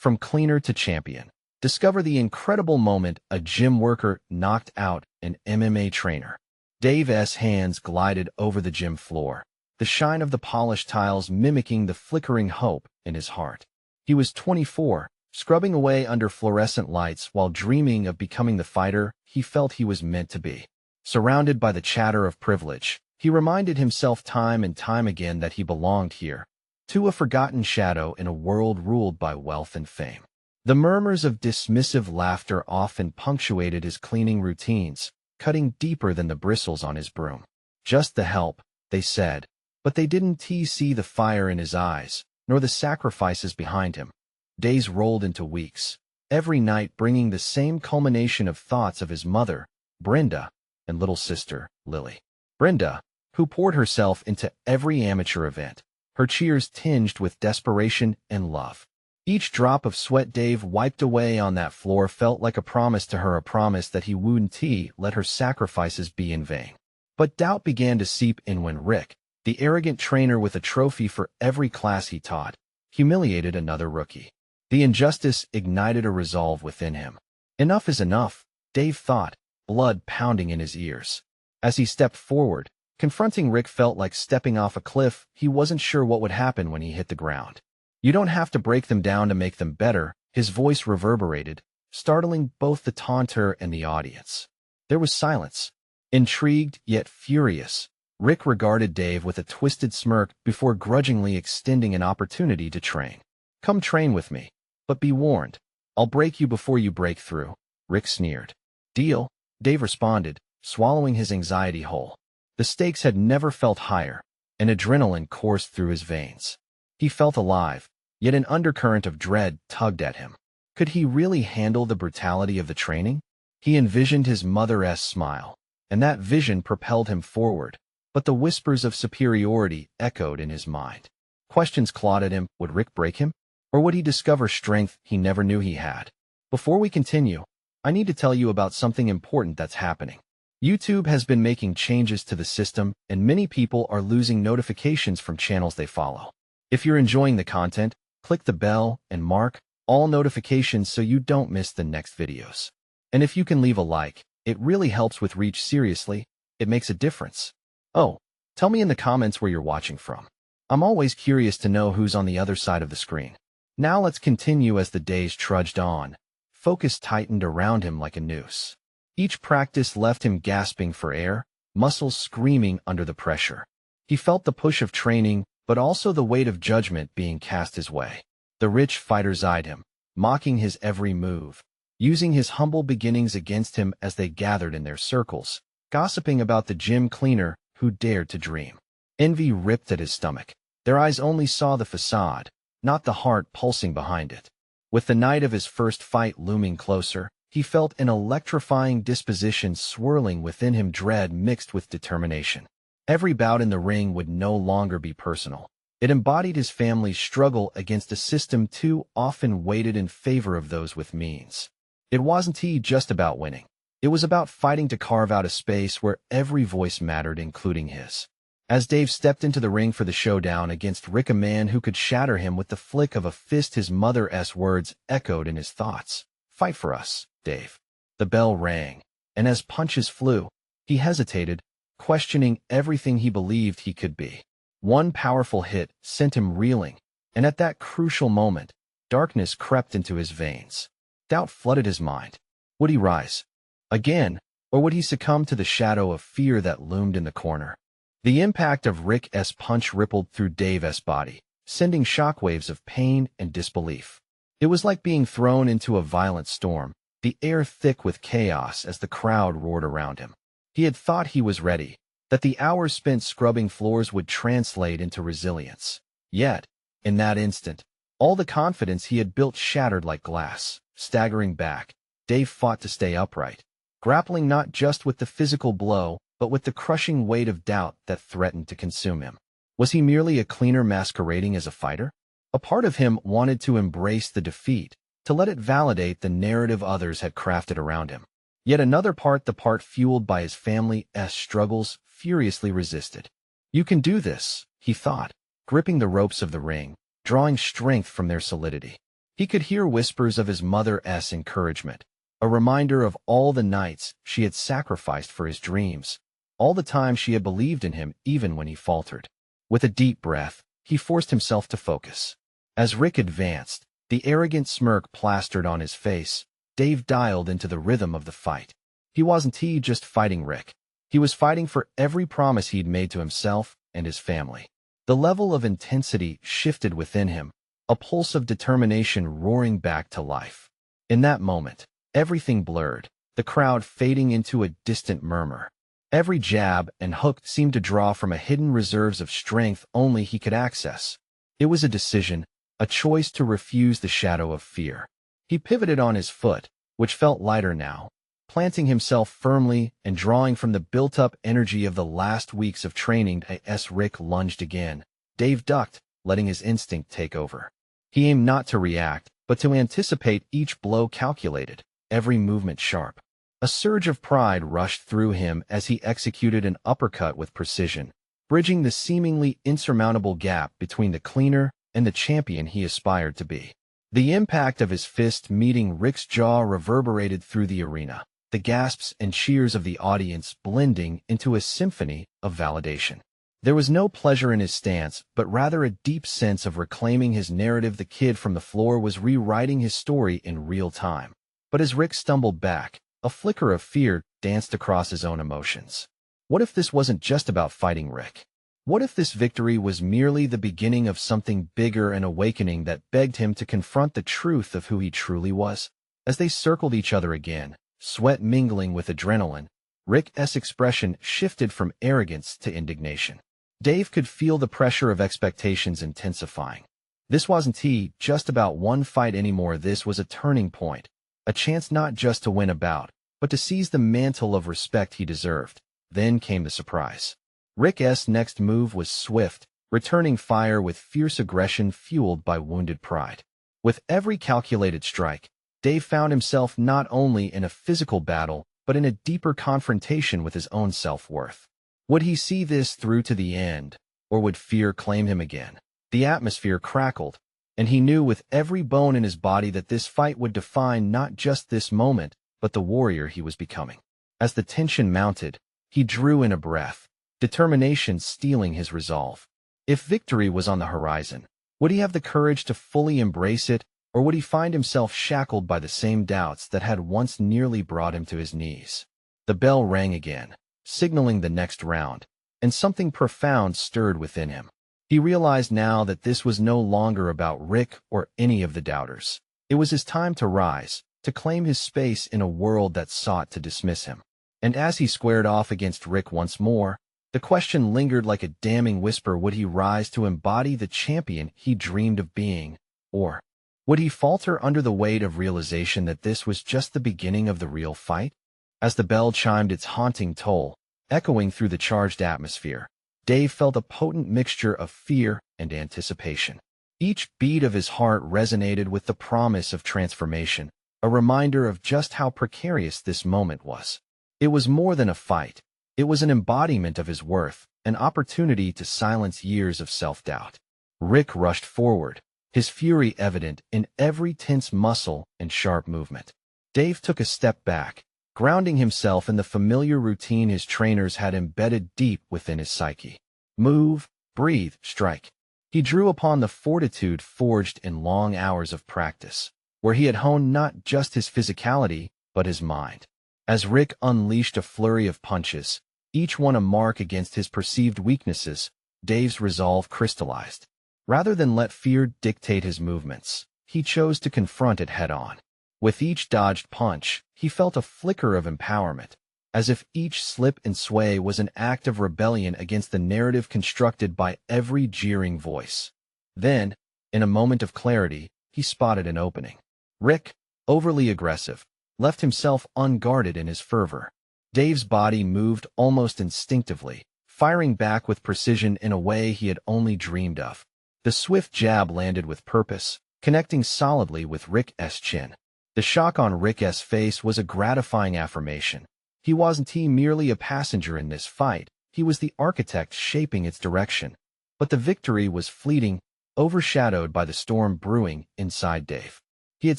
From cleaner to champion. Discover the incredible moment a gym worker knocked out an MMA trainer. Dave's hands glided over the gym floor, the shine of the polished tiles mimicking the flickering hope in his heart. He was 24, scrubbing away under fluorescent lights while dreaming of becoming the fighter he felt he was meant to be. Surrounded by the chatter of privilege, he reminded himself time and time again that he belonged here, to a forgotten shadow in a world ruled by wealth and fame. The murmurs of dismissive laughter often punctuated his cleaning routines, cutting deeper than the bristles on his broom. Just the help, they said, but they didn't see the fire in his eyes, nor the sacrifices behind him. Days rolled into weeks, every night bringing the same culmination of thoughts of his mother, Brenda, and little sister, Lily. Brenda, who poured herself into every amateur event, her cheers tinged with desperation and love. Each drop of sweat Dave wiped away on that floor felt like a promise to her, a promise that he wouldn't let her sacrifices be in vain. But doubt began to seep in when Rick, the arrogant trainer with a trophy for every class he taught, humiliated another rookie. The injustice ignited a resolve within him. Enough is enough, Dave thought, blood pounding in his ears. As he stepped forward, confronting Rick felt like stepping off a cliff. He wasn't sure what would happen when he hit the ground. You don't have to break them down to make them better, his voice reverberated, startling both the taunter and the audience. There was silence. Intrigued yet furious, Rick regarded Dave with a twisted smirk before grudgingly extending an opportunity to train. Come train with me. But be warned. I'll break you before you break through, Rick sneered. Deal, Dave responded, swallowing his anxiety whole. The stakes had never felt higher, and adrenaline coursed through his veins. He felt alive, yet an undercurrent of dread tugged at him. Could he really handle the brutality of the training? He envisioned his mother's smile, and that vision propelled him forward, but the whispers of superiority echoed in his mind. Questions clawed at him. Would Rick break him? Or would he discover strength he never knew he had? Before we continue, I need to tell you about something important that's happening. YouTube has been making changes to the system, and many people are losing notifications from channels they follow. If you're enjoying the content, click the bell and mark all notifications so you don't miss the next videos. And if you can leave a like, it really helps with reach. Seriously, it makes a difference. Oh, tell me in the comments where you're watching from. I'm always curious to know who's on the other side of the screen. Now let's continue. As the days trudged on, focus tightened around him like a noose. Each practice left him gasping for air, muscles screaming under the pressure. He felt the push of training, but also the weight of judgment being cast his way. The rich fighters eyed him, mocking his every move, using his humble beginnings against him as they gathered in their circles, gossiping about the gym cleaner who dared to dream. Envy ripped at his stomach. Their eyes only saw the facade, not the heart pulsing behind it. With the night of his first fight looming closer, he felt an electrifying disposition swirling within him, dread mixed with determination. Every bout in the ring would no longer be personal. It embodied his family's struggle against a system too often weighted in favor of those with means. It wasn't just about winning. It was about fighting to carve out a space where every voice mattered, including his. As Dave stepped into the ring for the showdown against Rick, a man who could shatter him with the flick of a fist, his mother's words echoed in his thoughts. Fight for us, Dave. The bell rang, and as punches flew, he hesitated, questioning everything he believed he could be. One powerful hit sent him reeling, and at that crucial moment, darkness crept into his veins. Doubt flooded his mind. Would he rise again, or would he succumb to the shadow of fear that loomed in the corner? The impact of Rick's punch rippled through Dave's body, sending shockwaves of pain and disbelief. It was like being thrown into a violent storm, the air thick with chaos as the crowd roared around him. He had thought he was ready, that the hours spent scrubbing floors would translate into resilience. Yet, in that instant, all the confidence he had built shattered like glass. Staggering back, Dave fought to stay upright, grappling not just with the physical blow, but with the crushing weight of doubt that threatened to consume him. Was he merely a cleaner masquerading as a fighter? A part of him wanted to embrace the defeat, to let it validate the narrative others had crafted around him. Yet another part, the part fueled by his family's struggles, furiously resisted. You can do this, he thought, gripping the ropes of the ring, drawing strength from their solidity. He could hear whispers of his mother's encouragement, a reminder of all the nights she had sacrificed for his dreams, all the time she had believed in him even when he faltered. With a deep breath, he forced himself to focus. As Rick advanced, the arrogant smirk plastered on his face, Dave dialed into the rhythm of the fight. He wasn't just fighting Rick. He was fighting for every promise he'd made to himself and his family. The level of intensity shifted within him, a pulse of determination roaring back to life. In that moment, everything blurred, the crowd fading into a distant murmur. Every jab and hook seemed to draw from a hidden reserves of strength only he could access. It was a decision, a choice to refuse the shadow of fear. He pivoted on his foot, which felt lighter now, planting himself firmly and drawing from the built-up energy of the last weeks of training. As Rick lunged again, Dave ducked, letting his instinct take over. He aimed not to react, but to anticipate, each blow calculated, every movement sharp. A surge of pride rushed through him as he executed an uppercut with precision, bridging the seemingly insurmountable gap between the cleaner and the champion he aspired to be. The impact of his fist meeting Rick's jaw reverberated through the arena, the gasps and cheers of the audience blending into a symphony of validation. There was no pleasure in his stance, but rather a deep sense of reclaiming his narrative. The kid from the floor was rewriting his story in real time. But as Rick stumbled back, a flicker of fear danced across his own emotions. What if this wasn't just about fighting Rick? What if this victory was merely the beginning of something bigger, an awakening that begged him to confront the truth of who he truly was? As they circled each other again, sweat mingling with adrenaline, Rick's expression shifted from arrogance to indignation. Dave could feel the pressure of expectations intensifying. This wasn't just about one fight anymore. This was a turning point, a chance not just to win a bout, but to seize the mantle of respect he deserved. Then came the surprise. Rick's next move was swift, returning fire with fierce aggression fueled by wounded pride. With every calculated strike, Dave found himself not only in a physical battle, but in a deeper confrontation with his own self-worth. Would he see this through to the end, or would fear claim him again? The atmosphere crackled, and he knew with every bone in his body that this fight would define not just this moment, but the warrior he was becoming. As the tension mounted, he drew in a breath, determination stealing his resolve. If victory was on the horizon, would he have the courage to fully embrace it, or would he find himself shackled by the same doubts that had once nearly brought him to his knees? The bell rang again, signaling the next round, and something profound stirred within him. He realized now that this was no longer about Rick or any of the doubters. It was his time to rise, to claim his space in a world that sought to dismiss him. And as he squared off against Rick once more, the question lingered like a damning whisper: would he rise to embody the champion he dreamed of being, or would he falter under the weight of realization that this was just the beginning of the real fight? As the bell chimed its haunting toll, echoing through the charged atmosphere, Dave felt a potent mixture of fear and anticipation. Each beat of his heart resonated with the promise of transformation, a reminder of just how precarious this moment was. It was more than a fight. It was an embodiment of his worth, an opportunity to silence years of self-doubt. Rick rushed forward, his fury evident in every tense muscle and sharp movement. Dave took a step back, grounding himself in the familiar routine his trainers had embedded deep within his psyche. Move, breathe, strike. He drew upon the fortitude forged in long hours of practice, where he had honed not just his physicality, but his mind. As Rick unleashed a flurry of punches, each one a mark against his perceived weaknesses, Dave's resolve crystallized. Rather than let fear dictate his movements, he chose to confront it head-on. With each dodged punch, he felt a flicker of empowerment, as if each slip and sway was an act of rebellion against the narrative constructed by every jeering voice. Then, in a moment of clarity, he spotted an opening. Rick, overly aggressive, left himself unguarded in his fervor. Dave's body moved almost instinctively, firing back with precision in a way he had only dreamed of. The swift jab landed with purpose, connecting solidly with Rick's chin. The shock on Rick's face was a gratifying affirmation. He wasn't merely a passenger in this fight, he was the architect shaping its direction. But the victory was fleeting, overshadowed by the storm brewing inside Dave. He had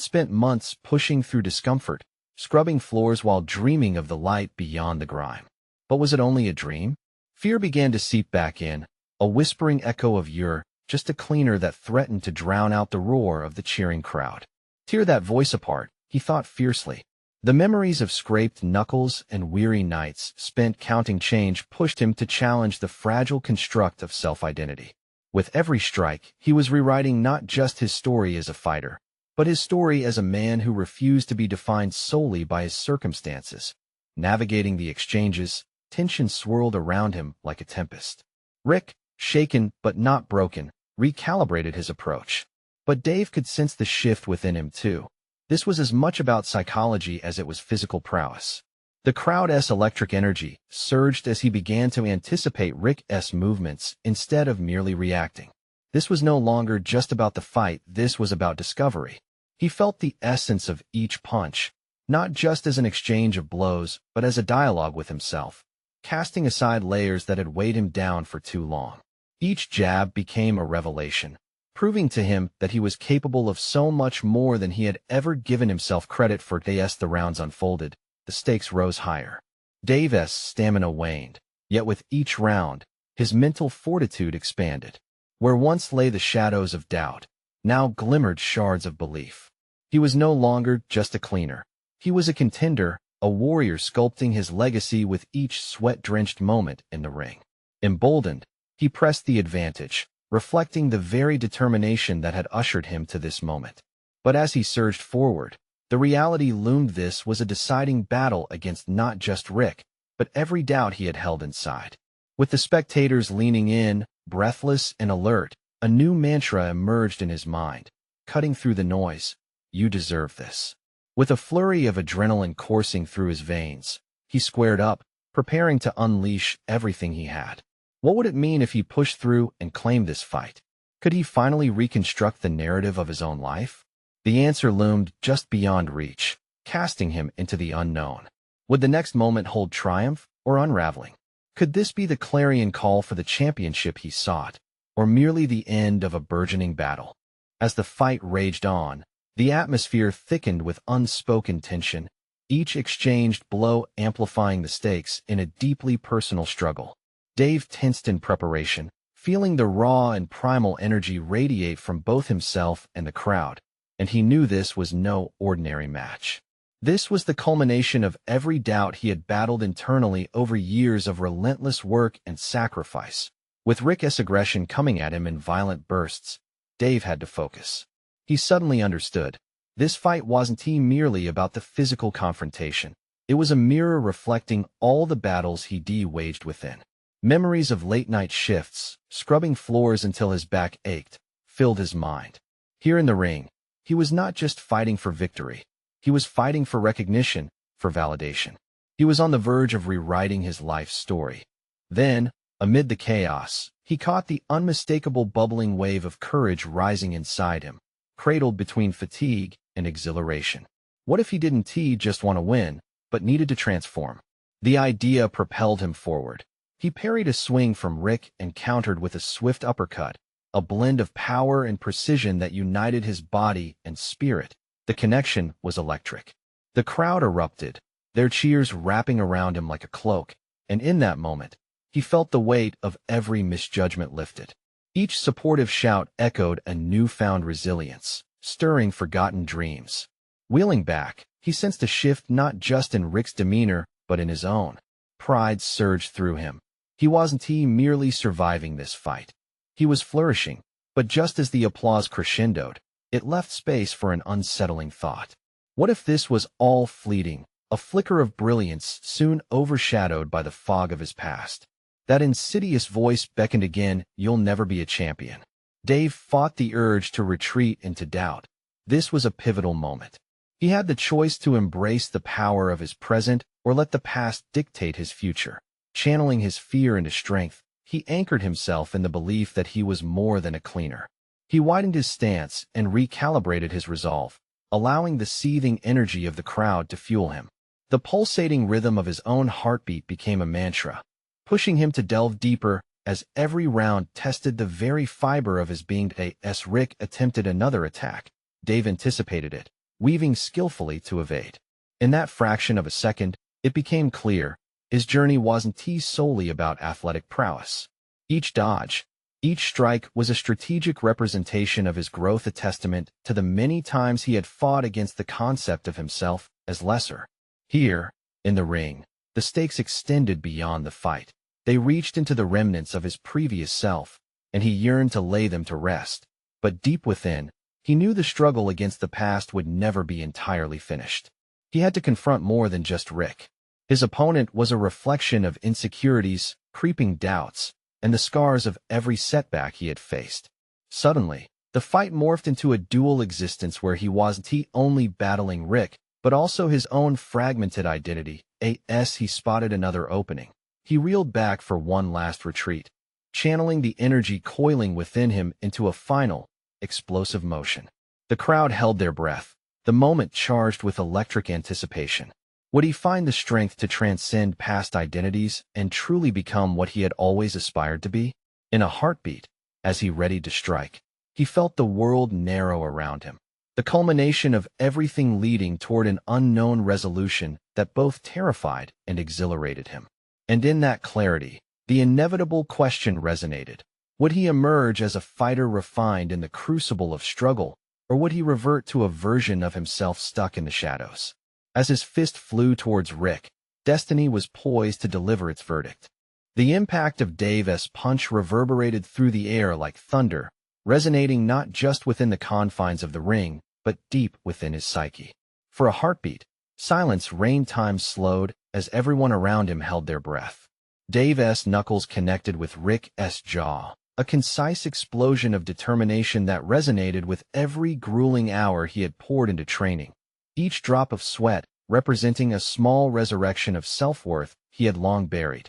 spent months pushing through discomfort, scrubbing floors while dreaming of the light beyond the grime. But was it only a dream? Fear began to seep back in, a whispering echo of "You're just a cleaner" that threatened to drown out the roar of the cheering crowd. Tear that voice apart, he thought fiercely. The memories of scraped knuckles and weary nights spent counting change pushed him to challenge the fragile construct of self-identity. With every strike, he was rewriting not just his story as a fighter, but his story as a man who refused to be defined solely by his circumstances. Navigating the exchanges, tension swirled around him like a tempest. Rick, shaken but not broken, recalibrated his approach. But Dave could sense the shift within him too. This was as much about psychology as it was physical prowess. The crowd's electric energy surged as he began to anticipate Rick's movements instead of merely reacting. This was no longer just about the fight, this was about discovery. He felt the essence of each punch, not just as an exchange of blows, but as a dialogue with himself, casting aside layers that had weighed him down for too long. Each jab became a revelation, proving to him that he was capable of so much more than he had ever given himself credit for. As the rounds unfolded, the stakes rose higher. Dave's stamina waned, yet with each round, his mental fortitude expanded. Where once lay the shadows of doubt, now glimmered shards of belief. He was no longer just a cleaner. He was a contender, a warrior sculpting his legacy with each sweat-drenched moment in the ring. Emboldened, he pressed the advantage, reflecting the very determination that had ushered him to this moment. But as he surged forward, the reality loomed. This was a deciding battle against not just Rick, but every doubt he had held inside. With the spectators leaning in, breathless and alert, a new mantra emerged in his mind, cutting through the noise. You deserve this. With a flurry of adrenaline coursing through his veins, he squared up, preparing to unleash everything he had. What would it mean if he pushed through and claimed this fight? Could he finally reconstruct the narrative of his own life? The answer loomed just beyond reach, casting him into the unknown. Would the next moment hold triumph or unraveling? Could this be the clarion call for the championship he sought, or merely the end of a burgeoning battle? As the fight raged on, the atmosphere thickened with unspoken tension, each exchanged blow amplifying the stakes in a deeply personal struggle. Dave tensed in preparation, feeling the raw and primal energy radiate from both himself and the crowd, and he knew this was no ordinary match. This was the culmination of every doubt he had battled internally over years of relentless work and sacrifice. With Rick's aggression coming at him in violent bursts, Dave had to focus. He suddenly understood. This fight wasn't merely about the physical confrontation. It was a mirror reflecting all the battles he waged within. Memories of late-night shifts, scrubbing floors until his back ached, filled his mind. Here in the ring, he was not just fighting for victory. He was fighting for recognition, for validation. He was on the verge of rewriting his life story. Then, amid the chaos, he caught the unmistakable bubbling wave of courage rising inside him, cradled between fatigue and exhilaration. What if he didn't just want to win, but needed to transform? The idea propelled him forward. He parried a swing from Rick and countered with a swift uppercut, a blend of power and precision that united his body and spirit. The connection was electric. The crowd erupted, their cheers wrapping around him like a cloak, and in that moment, he felt the weight of every misjudgment lifted. Each supportive shout echoed a newfound resilience, stirring forgotten dreams. Wheeling back, he sensed a shift not just in Rick's demeanor, but in his own. Pride surged through him. He wasn't merely surviving this fight. He was flourishing, but just as the applause crescendoed, it left space for an unsettling thought. What if this was all fleeting, a flicker of brilliance soon overshadowed by the fog of his past? That insidious voice beckoned again, "You'll never be a champion." Dave fought the urge to retreat into doubt. This was a pivotal moment. He had the choice to embrace the power of his present or let the past dictate his future. Channeling his fear into strength, he anchored himself in the belief that he was more than a cleaner. He widened his stance and recalibrated his resolve, allowing the seething energy of the crowd to fuel him. The pulsating rhythm of his own heartbeat became a mantra, pushing him to delve deeper as every round tested the very fiber of his being. As Rick attempted another attack, Dave anticipated it, weaving skillfully to evade. In that fraction of a second, it became clear his journey wasn't solely about athletic prowess. Each dodge, each strike was a strategic representation of his growth, a testament to the many times he had fought against the concept of himself as lesser. Here, in the ring, the stakes extended beyond the fight. They reached into the remnants of his previous self, and he yearned to lay them to rest. But deep within, he knew the struggle against the past would never be entirely finished. He had to confront more than just Rick. His opponent was a reflection of insecurities, creeping doubts, and the scars of every setback he had faced. Suddenly, the fight morphed into a dual existence where he wasn't only battling Rick, but also his own fragmented identity. As he spotted another opening, he reeled back for one last retreat, channeling the energy coiling within him into a final, explosive motion. The crowd held their breath, the moment charged with electric anticipation. Would he find the strength to transcend past identities and truly become what he had always aspired to be? In a heartbeat, as he readied to strike, he felt the world narrow around him, the culmination of everything leading toward an unknown resolution that both terrified and exhilarated him. And in that clarity, the inevitable question resonated. Would he emerge as a fighter refined in the crucible of struggle, or would he revert to a version of himself stuck in the shadows? As his fist flew towards Rick, destiny was poised to deliver its verdict. The impact of Dave's punch reverberated through the air like thunder, resonating not just within the confines of the ring, but deep within his psyche. For a heartbeat, silence reigned. Time slowed as everyone around him held their breath. Dave's knuckles connected with Rick's jaw, a concise explosion of determination that resonated with every grueling hour he had poured into training. Each drop of sweat representing a small resurrection of self-worth he had long buried.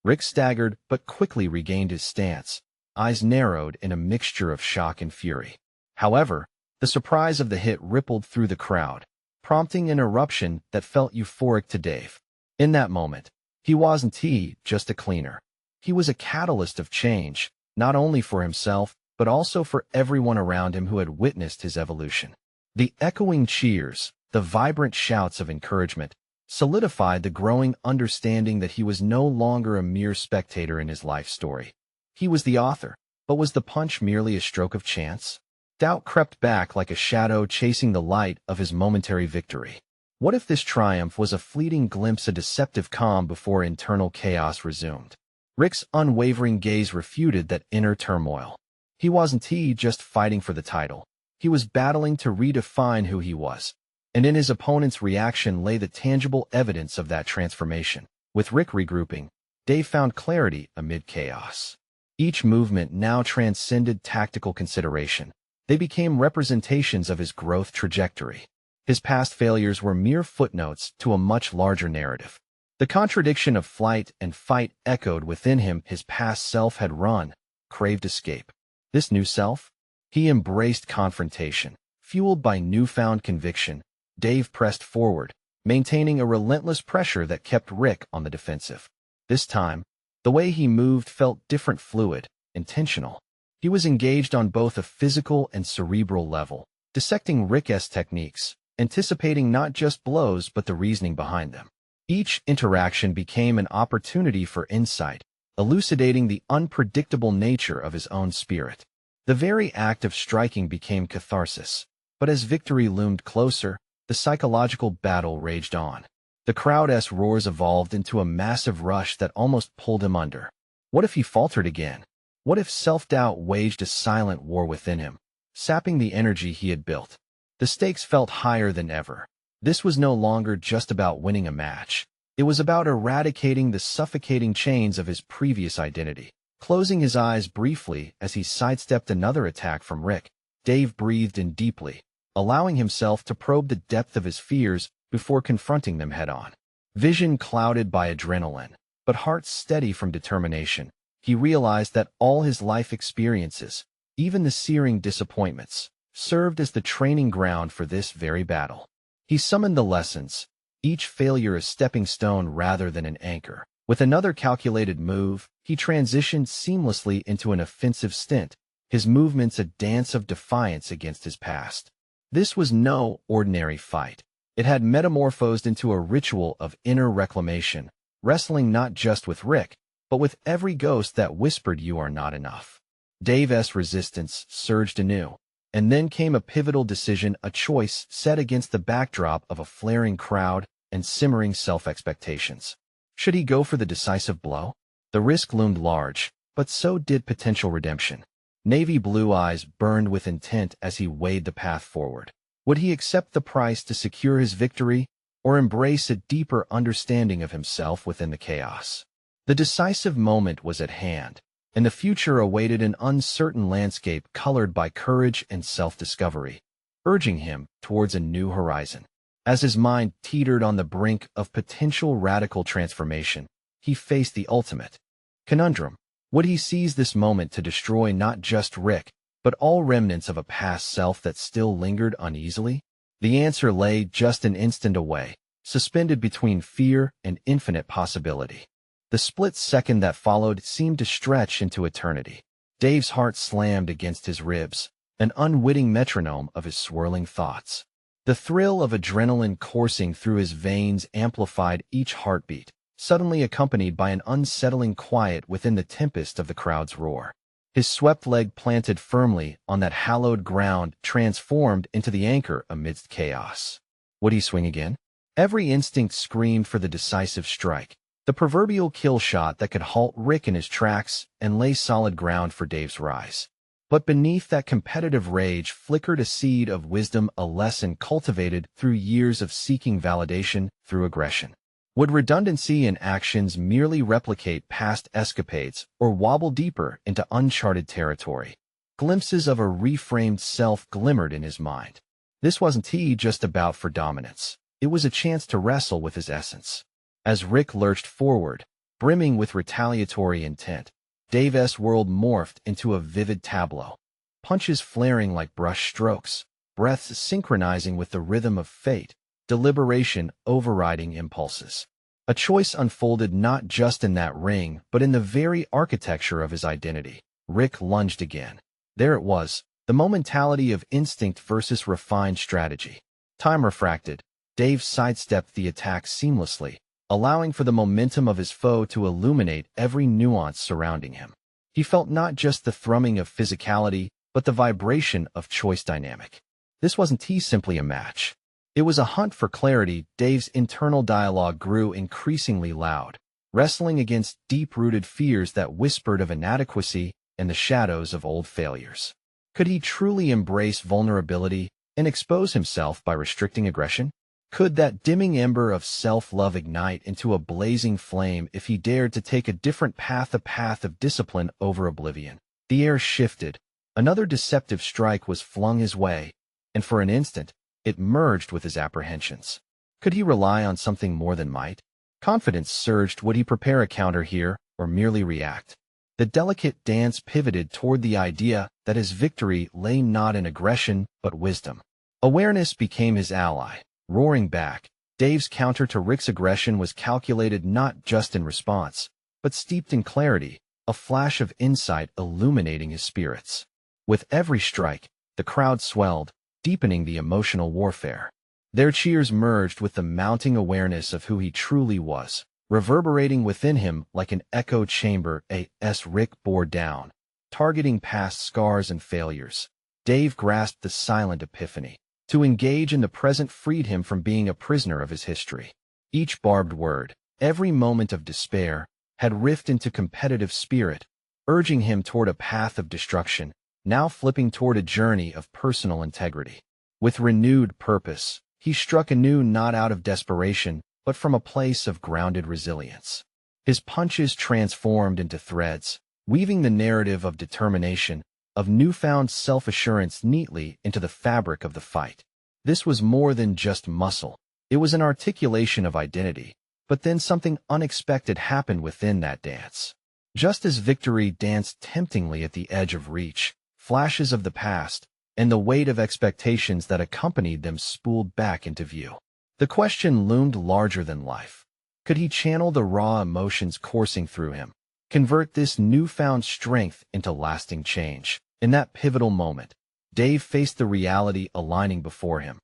Rick staggered but quickly regained his stance, eyes narrowed in a mixture of shock and fury. However, the surprise of the hit rippled through the crowd, prompting an eruption that felt euphoric to Dave. In that moment, he wasn't just a cleaner. He was a catalyst of change, not only for himself, but also for everyone around him who had witnessed his evolution. The echoing cheers, the vibrant shouts of encouragement, solidified the growing understanding that he was no longer a mere spectator in his life story. He was the author, but was the punch merely a stroke of chance? Doubt crept back like a shadow chasing the light of his momentary victory. What if this triumph was a fleeting glimpse, a deceptive calm before internal chaos resumed? Rick's unwavering gaze refuted that inner turmoil. He wasn't just fighting for the title. He was battling to redefine who he was. And in his opponent's reaction lay the tangible evidence of that transformation. With Rick regrouping, Dave found clarity amid chaos. Each movement now transcended tactical consideration. They became representations of his growth trajectory. His past failures were mere footnotes to a much larger narrative. The contradiction of flight and fight echoed within him. His past self had run, craved escape. This new self? He embraced confrontation. Fueled by newfound conviction, Dave pressed forward, maintaining a relentless pressure that kept Rick on the defensive. This time, the way he moved felt different, fluid, intentional. He was engaged on both a physical and cerebral level, dissecting Rick's techniques, anticipating not just blows but the reasoning behind them. Each interaction became an opportunity for insight, elucidating the unpredictable nature of his own spirit. The very act of striking became catharsis, but as victory loomed closer, the psychological battle raged on. The crowd's roars evolved into a massive rush that almost pulled him under. What if he faltered again? What if self-doubt waged a silent war within him, sapping the energy he had built? The stakes felt higher than ever. This was no longer just about winning a match. It was about eradicating the suffocating chains of his previous identity. Closing his eyes briefly as he sidestepped another attack from Rick, Dave breathed in deeply, allowing himself to probe the depth of his fears before confronting them head-on. Vision clouded by adrenaline, but heart steady from determination, he realized that all his life experiences, even the searing disappointments, served as the training ground for this very battle. He summoned the lessons, each failure a stepping stone rather than an anchor. With another calculated move, he transitioned seamlessly into an offensive stint, his movements a dance of defiance against his past. This was no ordinary fight. It had metamorphosed into a ritual of inner reclamation, wrestling not just with Rick, but with every ghost that whispered you are not enough. Dave's resistance surged anew, and then came a pivotal decision, a choice set against the backdrop of a flaring crowd and simmering self-expectations. Should he go for the decisive blow? The risk loomed large, but so did potential redemption. Navy blue eyes burned with intent as he weighed the path forward. Would he accept the price to secure his victory, or embrace a deeper understanding of himself within the chaos? The decisive moment was at hand, and the future awaited an uncertain landscape colored by courage and self-discovery, urging him towards a new horizon. As his mind teetered on the brink of potential radical transformation, he faced the ultimate conundrum. Would he seize this moment to destroy not just Rick, but all remnants of a past self that still lingered uneasily? The answer lay just an instant away, suspended between fear and infinite possibility. The split second that followed seemed to stretch into eternity. Dave's heart slammed against his ribs, an unwitting metronome of his swirling thoughts. The thrill of adrenaline coursing through his veins amplified each heartbeat, suddenly accompanied by an unsettling quiet within the tempest of the crowd's roar. His swept leg planted firmly on that hallowed ground transformed into the anchor amidst chaos. Would he swing again? Every instinct screamed for the decisive strike, the proverbial kill shot that could halt Rick in his tracks and lay solid ground for Dave's rise. But beneath that competitive rage flickered a seed of wisdom, a lesson cultivated through years of seeking validation through aggression. Would redundancy in actions merely replicate past escapades or wobble deeper into uncharted territory? Glimpses of a reframed self glimmered in his mind. This wasn't just about for dominance. It was a chance to wrestle with his essence. As Rick lurched forward, brimming with retaliatory intent, Dave's world morphed into a vivid tableau. Punches flaring like brush strokes, breaths synchronizing with the rhythm of fate, deliberation overriding impulses. A choice unfolded not just in that ring, but in the very architecture of his identity. Rick lunged again. There it was, the momentality of instinct versus refined strategy. Time refracted, Dave sidestepped the attack seamlessly, allowing for the momentum of his foe to illuminate every nuance surrounding him. He felt not just the thrumming of physicality, but the vibration of choice dynamic. This wasn't simply a match. It was a hunt for clarity. Dave's internal dialogue grew increasingly loud, wrestling against deep-rooted fears that whispered of inadequacy and the shadows of old failures. Could he truly embrace vulnerability and expose himself by restricting aggression? Could that dimming ember of self-love ignite into a blazing flame if he dared to take a different path, a path of discipline over oblivion? The air shifted. Another deceptive strike was flung his way, and for an instant, it merged with his apprehensions. Could he rely on something more than might? Confidence surged. Would he prepare a counter here, or merely react? The delicate dance pivoted toward the idea that his victory lay not in aggression, but wisdom. Awareness became his ally. Roaring back, Dave's counter to Rick's aggression was calculated not just in response, but steeped in clarity, a flash of insight illuminating his spirits. With every strike, the crowd swelled, deepening the emotional warfare. Their cheers merged with the mounting awareness of who he truly was, reverberating within him like an echo chamber. As Rick bore down, targeting past scars and failures, Dave grasped the silent epiphany. To engage in the present freed him from being a prisoner of his history. Each barbed word, every moment of despair, had riffed into competitive spirit, urging him toward a path of destruction, now flipping toward a journey of personal integrity. With renewed purpose, he struck anew, not out of desperation, but from a place of grounded resilience. His punches transformed into threads, weaving the narrative of determination, of newfound self-assurance neatly into the fabric of the fight. This was more than just muscle. It was an articulation of identity. But then something unexpected happened within that dance. Just as victory danced temptingly at the edge of reach, flashes of the past and the weight of expectations that accompanied them spooled back into view. The question loomed larger than life. Could he channel the raw emotions coursing through him, convert this newfound strength into lasting change? In that pivotal moment, Dave faced the reality aligning before him.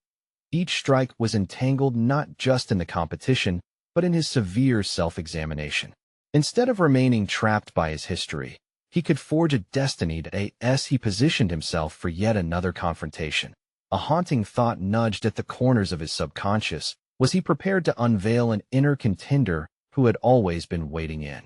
Each strike was entangled not just in the competition, but in his severe self-examination. Instead of remaining trapped by his history, he could forge a destiny as he positioned himself for yet another confrontation. A haunting thought nudged at the corners of his subconscious. Was he prepared to unveil an inner contender who had always been waiting in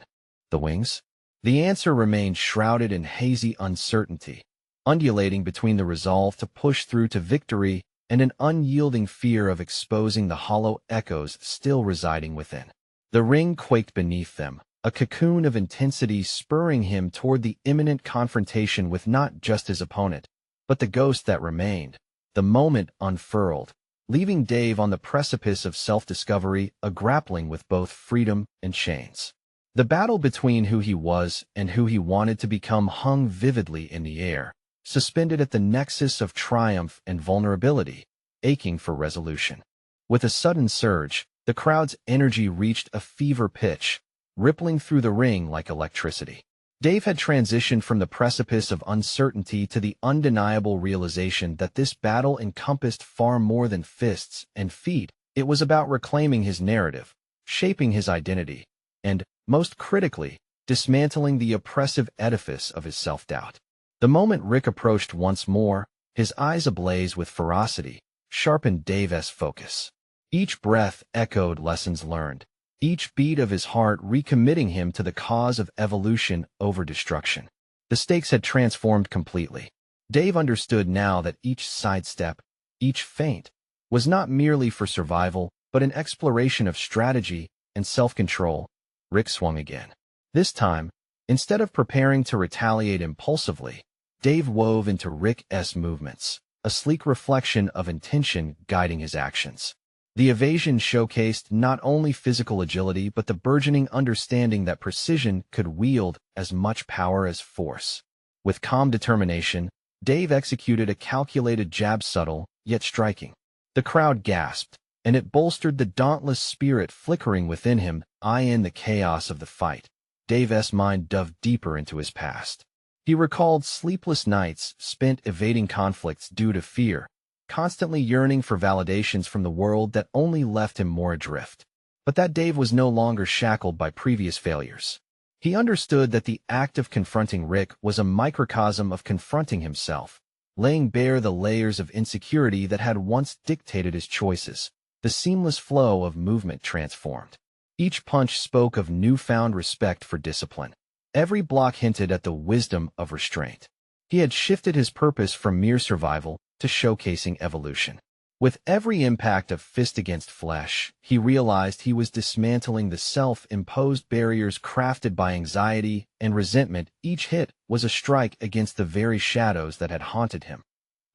the wings? The answer remained shrouded in hazy uncertainty, undulating between the resolve to push through to victory and an unyielding fear of exposing the hollow echoes still residing within. The ring quaked beneath them, a cocoon of intensity spurring him toward the imminent confrontation with not just his opponent, but the ghost that remained. The moment unfurled, leaving Dave on the precipice of self-discovery, a grappling with both freedom and chains. The battle between who he was and who he wanted to become hung vividly in the air, suspended at the nexus of triumph and vulnerability, aching for resolution. With a sudden surge, the crowd's energy reached a fever pitch, rippling through the ring like electricity. Dave had transitioned from the precipice of uncertainty to the undeniable realization that this battle encompassed far more than fists and feet. It was about reclaiming his narrative, shaping his identity, and, most critically, dismantling the oppressive edifice of his self-doubt. The moment Rick approached once more, his eyes ablaze with ferocity, sharpened Dave's focus. Each breath echoed lessons learned, each beat of his heart recommitting him to the cause of evolution over destruction. The stakes had transformed completely. Dave understood now that each sidestep, each feint, was not merely for survival, but an exploration of strategy and self-control. Rick swung again. This time, instead of preparing to retaliate impulsively, Dave wove into Rick's movements, a sleek reflection of intention guiding his actions. The evasion showcased not only physical agility but the burgeoning understanding that precision could wield as much power as force. With calm determination, Dave executed a calculated jab, subtle yet striking. The crowd gasped, and it bolstered the dauntless spirit flickering within him. In the chaos of the fight, Dave's mind dove deeper into his past. He recalled sleepless nights spent evading conflicts due to fear, constantly yearning for validations from the world that only left him more adrift. But that Dave was no longer shackled by previous failures. He understood that the act of confronting Rick was a microcosm of confronting himself, laying bare the layers of insecurity that had once dictated his choices. The seamless flow of movement transformed. Each punch spoke of newfound respect for discipline. Every block hinted at the wisdom of restraint. He had shifted his purpose from mere survival to showcasing evolution. With every impact of fist against flesh, he realized he was dismantling the self-imposed barriers crafted by anxiety and resentment. Each hit was a strike against the very shadows that had haunted him.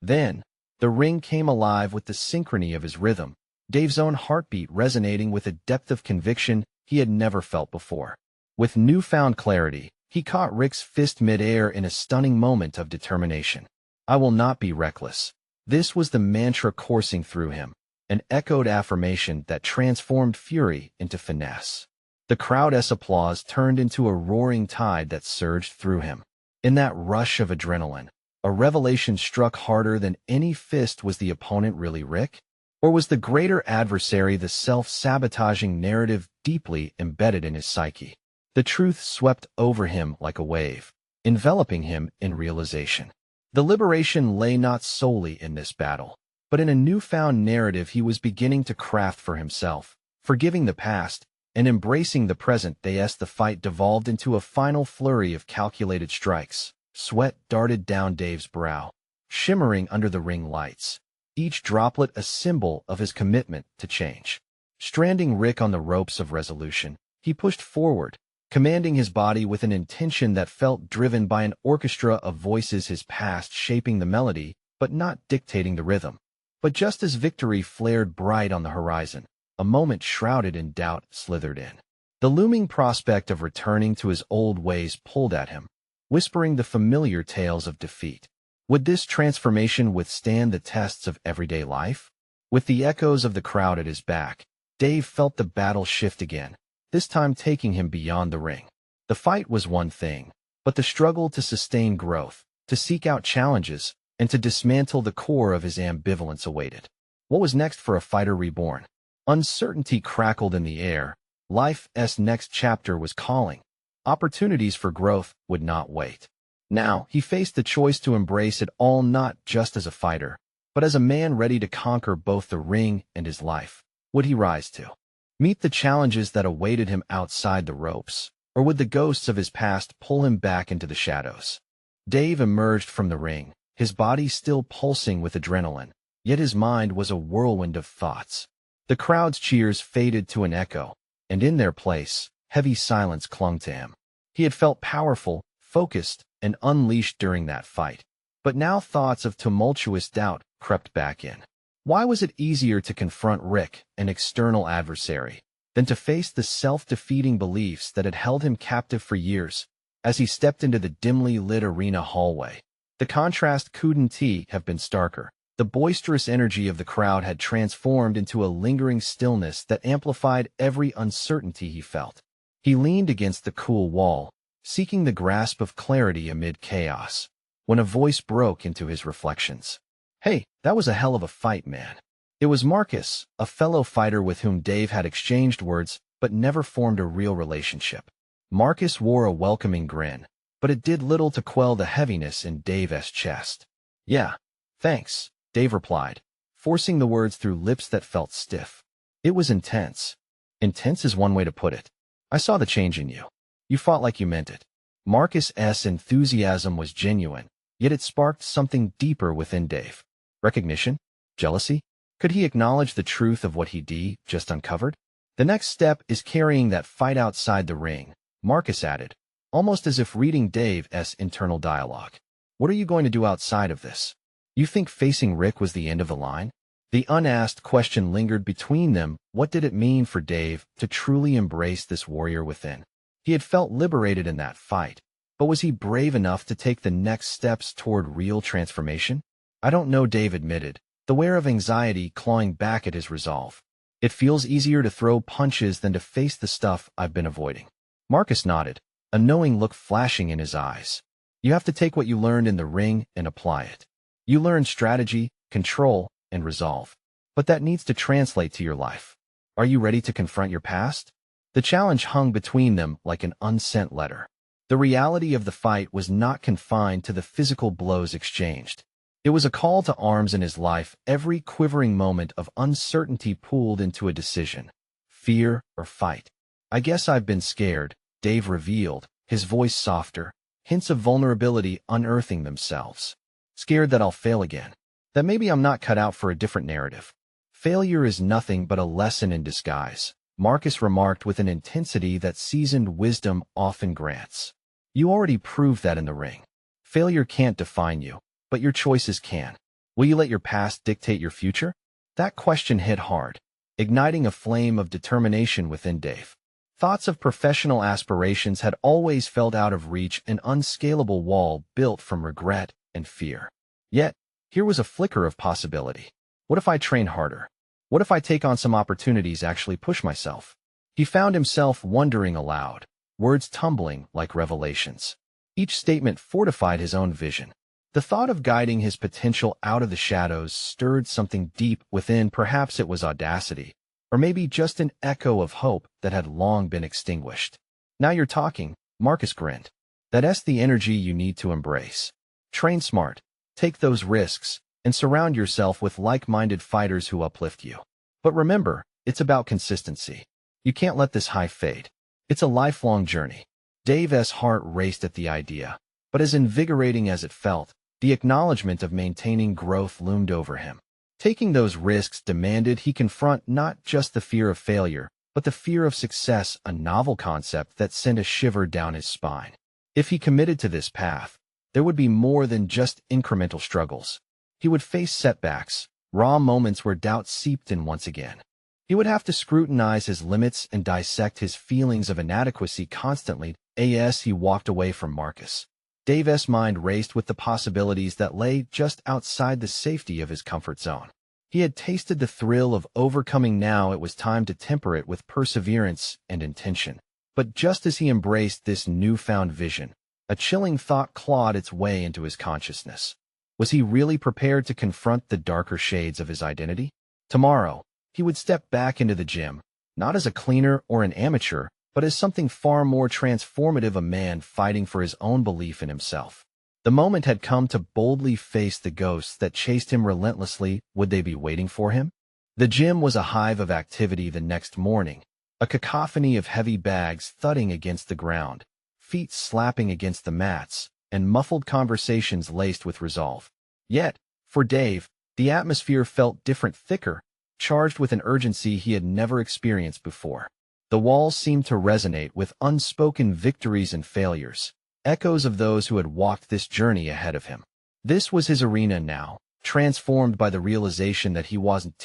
Then, the ring came alive with the synchrony of his rhythm, Dave's own heartbeat resonating with a depth of conviction he had never felt before. With newfound clarity, he caught Rick's fist mid-air in a stunning moment of determination. "I will not be reckless." This was the mantra coursing through him, an echoed affirmation that transformed fury into finesse. The crowd's applause turned into a roaring tide that surged through him. In that rush of adrenaline, a revelation struck harder than any fist. Was the opponent really Rick? Or was the greater adversary the self-sabotaging narrative deeply embedded in his psyche? The truth swept over him like a wave, enveloping him in realization. The liberation lay not solely in this battle, but in a newfound narrative he was beginning to craft for himself, forgiving the past and embracing the present. The fight devolved into a final flurry of calculated strikes. Sweat darted down Dave's brow, shimmering under the ring lights, each droplet a symbol of his commitment to change. Stranding Rick on the ropes of resolution, he pushed forward, commanding his body with an intention that felt driven by an orchestra of voices, his past shaping the melody, but not dictating the rhythm. But just as victory flared bright on the horizon, a moment shrouded in doubt slithered in. The looming prospect of returning to his old ways pulled at him, whispering the familiar tales of defeat. Would this transformation withstand the tests of everyday life? With the echoes of the crowd at his back, Dave felt the battle shift again, this time taking him beyond the ring. The fight was one thing, but the struggle to sustain growth, to seek out challenges, and to dismantle the core of his ambivalence awaited. What was next for a fighter reborn? Uncertainty crackled in the air. Life's next chapter was calling. Opportunities for growth would not wait. Now, he faced the choice to embrace it all, not just as a fighter, but as a man ready to conquer both the ring and his life. Would he rise to meet the challenges that awaited him outside the ropes, or would the ghosts of his past pull him back into the shadows? Dave emerged from the ring, his body still pulsing with adrenaline, yet his mind was a whirlwind of thoughts. The crowd's cheers faded to an echo, and in their place, heavy silence clung to him. He had felt powerful, focused, and unleashed during that fight. But now thoughts of tumultuous doubt crept back in. Why was it easier to confront Rick, an external adversary, than to face the self-defeating beliefs that had held him captive for years? As he stepped into the dimly lit arena hallway, the contrast couldn't have been starker. The boisterous energy of the crowd had transformed into a lingering stillness that amplified every uncertainty he felt. He leaned against the cool wall, seeking the grasp of clarity amid chaos, when a voice broke into his reflections. "Hey, that was a hell of a fight, man." It was Marcus, a fellow fighter with whom Dave had exchanged words but never formed a real relationship. Marcus wore a welcoming grin, but it did little to quell the heaviness in Dave's chest. "Yeah, thanks," Dave replied, forcing the words through lips that felt stiff. "It was intense." "Intense is one way to put it. I saw the change in you. You fought like you meant it." Marcus's enthusiasm was genuine, yet it sparked something deeper within Dave. Recognition? Jealousy? Could he acknowledge the truth of what he just uncovered? "The next step is carrying that fight outside the ring," Marcus added, almost as if reading Dave's internal dialogue. "What are you going to do outside of this? You think facing Rick was the end of the line?" The unasked question lingered between them. What did it mean for Dave to truly embrace this warrior within? He had felt liberated in that fight, but was he brave enough to take the next steps toward real transformation? "I don't know," Dave admitted, the wave of anxiety clawing back at his resolve. "It feels easier to throw punches than to face the stuff I've been avoiding." Marcus nodded, a knowing look flashing in his eyes. "You have to take what you learned in the ring and apply it. You learned strategy, control, and resolve. But that needs to translate to your life. Are you ready to confront your past?" The challenge hung between them like an unsent letter. The reality of the fight was not confined to the physical blows exchanged. It was a call to arms in his life. Every quivering moment of uncertainty pooled into a decision: fear or fight. "I guess I've been scared," Dave revealed, his voice softer, hints of vulnerability unearthing themselves. "Scared that I'll fail again. That maybe I'm not cut out for a different narrative." "Failure is nothing but a lesson in disguise," Marcus remarked with an intensity that seasoned wisdom often grants. "You already proved that in the ring. Failure can't define you, but your choices can. Will you let your past dictate your future?" That question hit hard, igniting a flame of determination within Dave. Thoughts of professional aspirations had always felt out of reach, an unscalable wall built from regret and fear. Yet, here was a flicker of possibility. What if I train harder? What if I take on some opportunities, actually push myself? He found himself wondering aloud, words tumbling like revelations. Each statement fortified his own vision. The thought of guiding his potential out of the shadows stirred something deep within. Perhaps it was audacity, or maybe just an echo of hope that had long been extinguished. "Now you're talking," Marcus grinned. "That's the energy you need to embrace. Train smart, take those risks, and surround yourself with like-minded fighters who uplift you. But remember, it's about consistency. You can't let this high fade. It's a lifelong journey." Dave's heart raced at the idea, but as invigorating as it felt, the acknowledgement of maintaining growth loomed over him. Taking those risks demanded he confront not just the fear of failure, but the fear of success, a novel concept that sent a shiver down his spine. If he committed to this path, there would be more than just incremental struggles. He would face setbacks, raw moments where doubt seeped in once again. He would have to scrutinize his limits and dissect his feelings of inadequacy constantly. As he walked away from Marcus, Dave's mind raced with the possibilities that lay just outside the safety of his comfort zone. He had tasted the thrill of overcoming. Now it was time to temper it with perseverance and intention. But just as he embraced this newfound vision, a chilling thought clawed its way into his consciousness. Was he really prepared to confront the darker shades of his identity? Tomorrow, he would step back into the gym, not as a cleaner or an amateur, but as something far more transformative, a man fighting for his own belief in himself. The moment had come to boldly face the ghosts that chased him relentlessly. Would they be waiting for him? The gym was a hive of activity the next morning, a cacophony of heavy bags thudding against the ground, feet slapping against the mats, and muffled conversations laced with resolve. Yet, for Dave, the atmosphere felt different, thicker, charged with an urgency he had never experienced before. The walls seemed to resonate with unspoken victories and failures, echoes of those who had walked this journey ahead of him. This was his arena now, transformed by the realization that he wasn't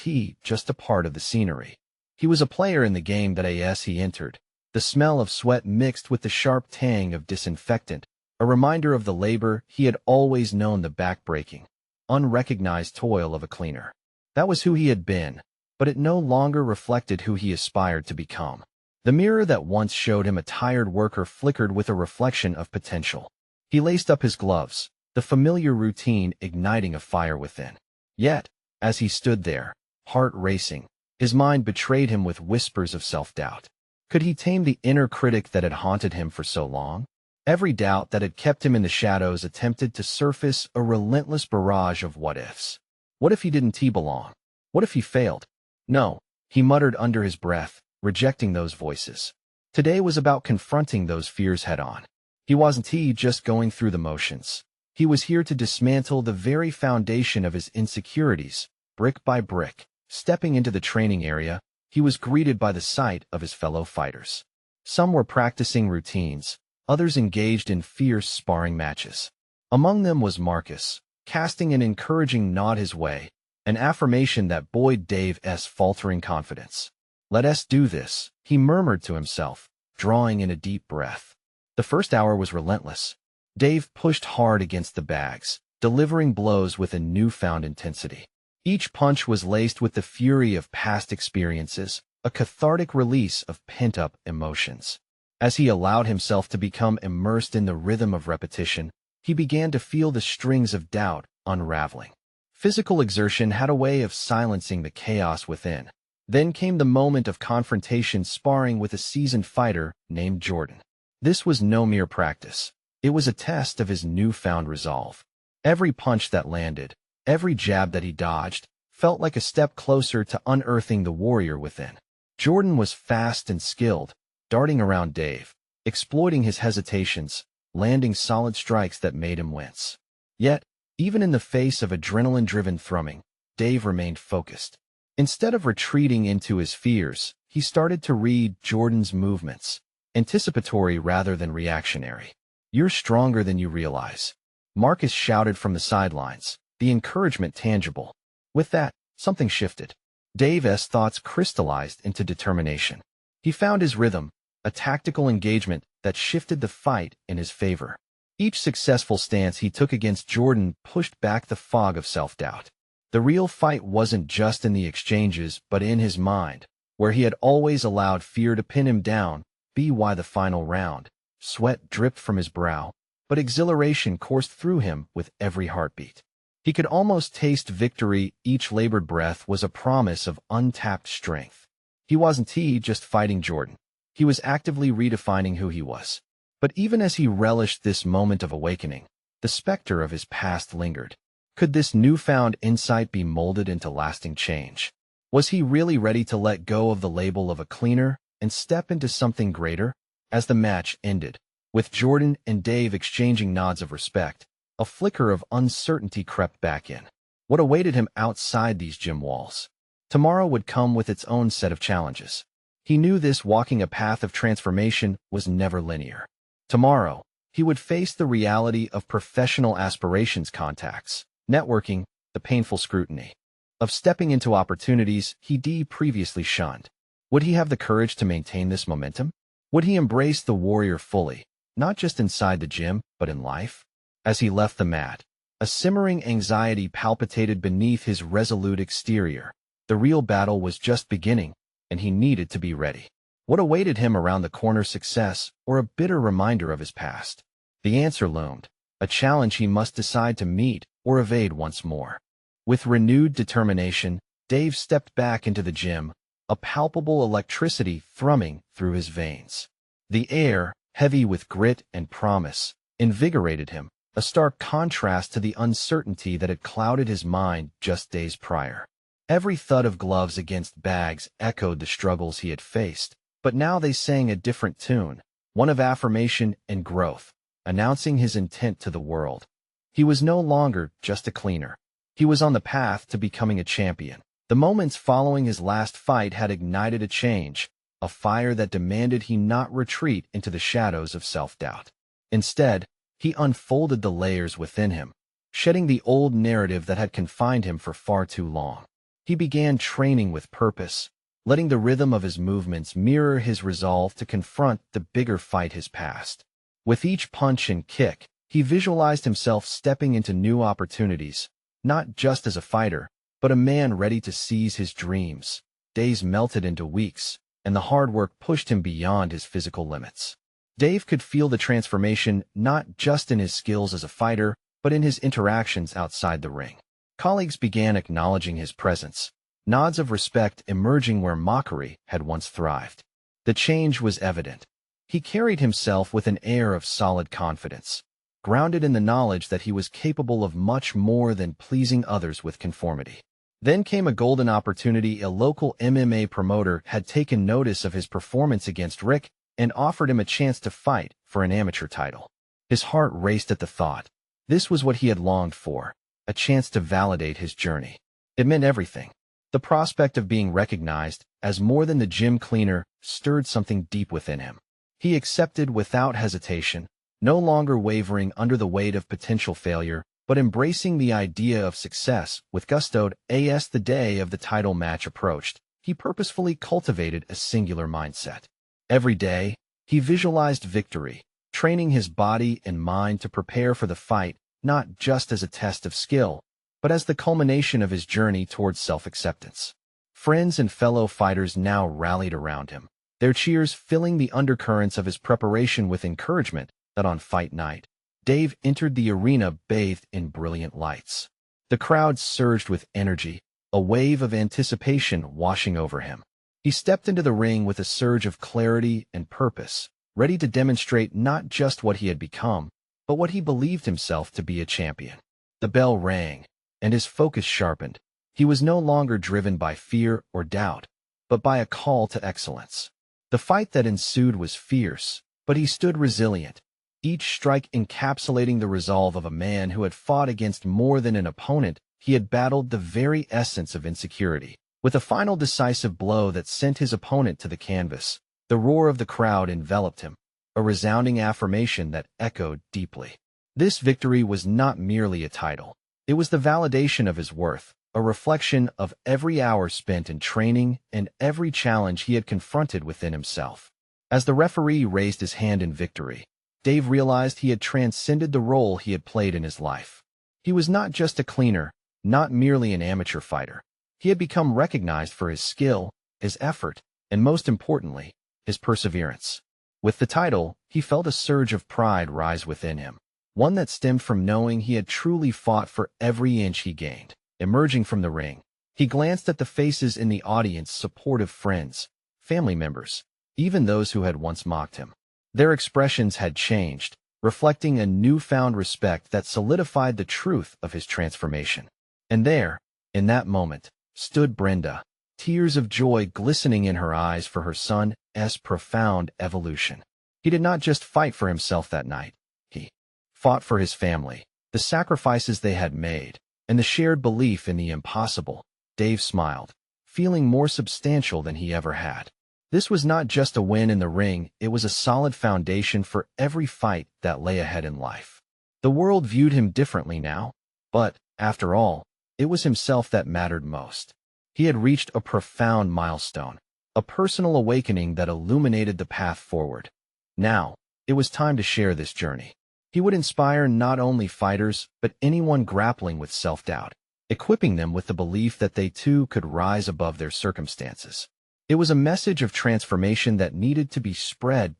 just a part of the scenery. He was a player in the game that as he entered, the smell of sweat mixed with the sharp tang of disinfectant, a reminder of the labor he had always known, the back-breaking, unrecognized toil of a cleaner. That was who he had been, but it no longer reflected who he aspired to become. The mirror that once showed him a tired worker flickered with a reflection of potential. He laced up his gloves, the familiar routine igniting a fire within. Yet, as he stood there, heart racing, his mind betrayed him with whispers of self-doubt. Could he tame the inner critic that had haunted him for so long? Every doubt that had kept him in the shadows attempted to surface, a relentless barrage of what-ifs. What if he didn't belong? What if he failed? No, he muttered under his breath, rejecting those voices. Today was about confronting those fears head-on. He wasn't just going through the motions. He was here to dismantle the very foundation of his insecurities, brick by brick. Stepping into the training area, he was greeted by the sight of his fellow fighters. Some were practicing routines, others engaged in fierce sparring matches. Among them was Marcus, casting an encouraging nod his way, an affirmation that buoyed Dave's faltering confidence. "Let us do this," he murmured to himself, drawing in a deep breath. The first hour was relentless. Dave pushed hard against the bags, delivering blows with a newfound intensity. Each punch was laced with the fury of past experiences, a cathartic release of pent-up emotions. As he allowed himself to become immersed in the rhythm of repetition, he began to feel the strings of doubt unraveling. Physical exertion had a way of silencing the chaos within. Then came the moment of confrontation, sparring with a seasoned fighter named Jordan. This was no mere practice. It was a test of his newfound resolve. Every punch that landed, every jab that he dodged, felt like a step closer to unearthing the warrior within. Jordan was fast and skilled, darting around Dave, exploiting his hesitations, landing solid strikes that made him wince. Yet, even in the face of adrenaline-driven thrumming, Dave remained focused. Instead of retreating into his fears, he started to read Jordan's movements, anticipatory rather than reactionary. "You're stronger than you realize," Marcus shouted from the sidelines, the encouragement tangible. With that, something shifted. Dave's thoughts crystallized into determination. He found his rhythm, a tactical engagement that shifted the fight in his favor. Each successful stance he took against Jordan pushed back the fog of self-doubt. The real fight wasn't just in the exchanges, but in his mind, where he had always allowed fear to pin him down. By the final round, sweat dripped from his brow, but exhilaration coursed through him with every heartbeat. He could almost taste victory. Each labored breath was a promise of untapped strength. He wasn't just fighting Jordan. He was actively redefining who he was. But even as he relished this moment of awakening, the specter of his past lingered. Could this newfound insight be molded into lasting change? Was he really ready to let go of the label of a cleaner and step into something greater? As the match ended, with Jordan and Dave exchanging nods of respect, a flicker of uncertainty crept back in. What awaited him outside these gym walls? Tomorrow would come with its own set of challenges. He knew this, walking a path of transformation was never linear. Tomorrow, he would face the reality of professional aspirations, contacts, networking, the painful scrutiny of stepping into opportunities he previously shunned. Would he have the courage to maintain this momentum? Would he embrace the warrior fully, not just inside the gym, but in life? As he left the mat, a simmering anxiety palpitated beneath his resolute exterior. The real battle was just beginning, and he needed to be ready. What awaited him around the corner? Success, or a bitter reminder of his past? The answer loomed, a challenge he must decide to meet or evade once more. With renewed determination, Dave stepped back into the gym, a palpable electricity thrumming through his veins. The air, heavy with grit and promise, invigorated him, a stark contrast to the uncertainty that had clouded his mind just days prior. Every thud of gloves against bags echoed the struggles he had faced, but now they sang a different tune, one of affirmation and growth, announcing his intent to the world. He was no longer just a cleaner. He was on the path to becoming a champion. The moments following his last fight had ignited a change, a fire that demanded he not retreat into the shadows of self-doubt. Instead, he unfolded the layers within him, shedding the old narrative that had confined him for far too long. He began training with purpose, letting the rhythm of his movements mirror his resolve to confront the bigger fight his past. With each punch and kick, he visualized himself stepping into new opportunities, not just as a fighter, but a man ready to seize his dreams. Days melted into weeks, and the hard work pushed him beyond his physical limits. Dave could feel the transformation not just in his skills as a fighter, but in his interactions outside the ring. Colleagues began acknowledging his presence, nods of respect emerging where mockery had once thrived. The change was evident. He carried himself with an air of solid confidence, grounded in the knowledge that he was capable of much more than pleasing others with conformity. Then came a golden opportunity. A local MMA promoter had taken notice of his performance against Rick and offered him a chance to fight for an amateur title. His heart raced at the thought. This was what he had longed for, a chance to validate his journey. It meant everything. The prospect of being recognized as more than the gym cleaner stirred something deep within him. He accepted without hesitation, no longer wavering under the weight of potential failure, but embracing the idea of success with gusto. As the day of the title match approached, he purposefully cultivated a singular mindset. Every day, he visualized victory, training his body and mind to prepare for the fight, not just as a test of skill, but as the culmination of his journey towards self-acceptance. Friends and fellow fighters now rallied around him, their cheers filling the undercurrents of his preparation with encouragement that on fight night, Dave entered the arena bathed in brilliant lights. The crowd surged with energy, a wave of anticipation washing over him. He stepped into the ring with a surge of clarity and purpose, ready to demonstrate not just what he had become, but what he believed himself to be: a champion. The bell rang, and his focus sharpened. He was no longer driven by fear or doubt, but by a call to excellence. The fight that ensued was fierce, but he stood resilient, each strike encapsulating the resolve of a man who had fought against more than an opponent. He had battled the very essence of insecurity. With a final decisive blow that sent his opponent to the canvas, the roar of the crowd enveloped him, a resounding affirmation that echoed deeply. This victory was not merely a title. It was the validation of his worth, a reflection of every hour spent in training and every challenge he had confronted within himself. As the referee raised his hand in victory, Dave realized he had transcended the role he had played in his life. He was not just a cleaner, not merely an amateur fighter. He had become recognized for his skill, his effort, and most importantly, his perseverance. With the title, he felt a surge of pride rise within him, one that stemmed from knowing he had truly fought for every inch he gained. Emerging from the ring, he glanced at the faces in the audience: supportive friends, family members, even those who had once mocked him. Their expressions had changed, reflecting a newfound respect that solidified the truth of his transformation. And there, in that moment, stood Brenda, tears of joy glistening in her eyes for her son's profound evolution. He did not just fight for himself that night. He fought for his family, the sacrifices they had made, and the shared belief in the impossible. Dave smiled, feeling more substantial than he ever had. This was not just a win in the ring, it was a solid foundation for every fight that lay ahead in life. The world viewed him differently now, but, after all, it was himself that mattered most. He had reached a profound milestone, a personal awakening that illuminated the path forward. Now, it was time to share this journey. He would inspire not only fighters, but anyone grappling with self-doubt, equipping them with the belief that they too could rise above their circumstances. It was a message of transformation that needed to be spread.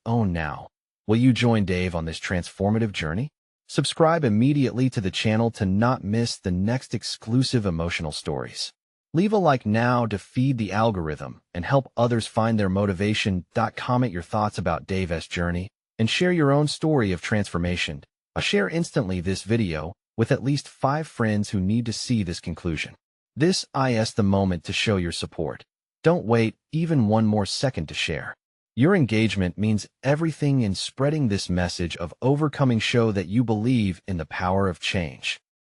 Now, will you join Dave on this transformative journey? Subscribe immediately to the channel to not miss the next exclusive emotional stories. Leave a like now to feed the algorithm and help others find their motivation. Comment your thoughts about Dave's journey and share your own story of transformation. Share instantly this video with at least 5 friends who need to see this conclusion. This is the moment to show your support. Don't wait even one more second to share. Your engagement means everything in spreading this message of overcoming. Show that you believe in the power of change.